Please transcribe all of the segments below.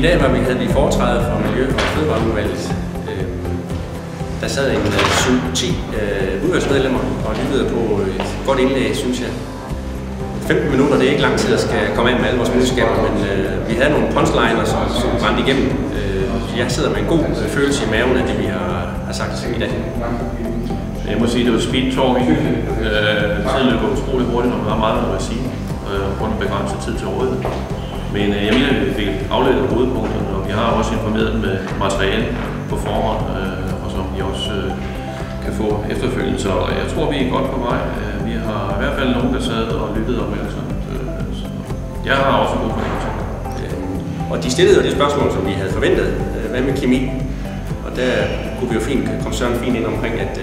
dag havde vi foretræde fra Miljø- og Fødevareudvalget. Der sad en 7-10 udvalgsmedlemmer og lyttede på et godt indlæg, synes jeg. 15 minutter, det er ikke lang tid, at skal komme af med alle vores budskaber, men vi havde nogle punchliner, som brændte igennem. Jeg sidder med en god følelse i maven af det, vi har sagt i dag. Jeg må sige, at det var speed talk. Tiden løber utroligt hurtigt, når man har meget at sige, rundt en begrænset tid til rådighed. Men jeg mener, at vi fik afledt hovedpunkterne, og vi har også informeret dem med materiale på forhånd, og som vi også kan få efterfølgende. Så jeg tror, vi er godt på vej. Vi har i hvert fald nogen, der sad og lyttede opmærksomt. Jeg har også god fornemmelse. Og de stillede jo det spørgsmål, som vi havde forventet. Hvad med kemi? Og der kunne vi jo komme Søren fint ind omkring, at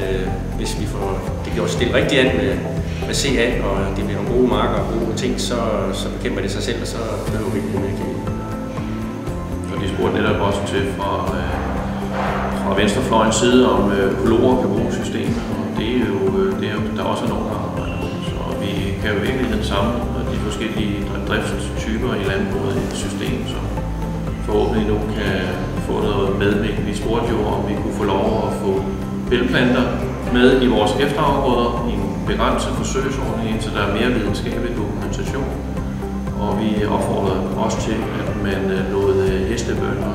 hvis vi får det gjort stille rigtigt an med CA, og det bliver nogle gode marker og gode ting, så bekæmper det sig selv, og så behøver vi ikke mere kemi. Og de spurgte netop også til fra venstrefløjens side om økologer kan bruge systemet, og det er jo der også er nogen, der arbejder med. Så vi kan jo virkelig samle de forskellige driftstyper i landbruget i et system, som forhåbentlig nu kan få noget medvind. Vi spurgte jo, om vi kunne få lov at få bælgplanter med i vores efterafgrøder i en begrænset forsøgsordning, indtil der er mere videnskabelig dokumentation. Og vi opfordrede også til, at man lod hestebønder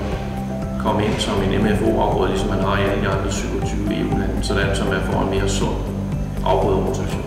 komme ind som en MFO-afgrøde, ligesom man har i alle de andre 27 EU-lande, sådan som man får en mere sund afgrøderotation.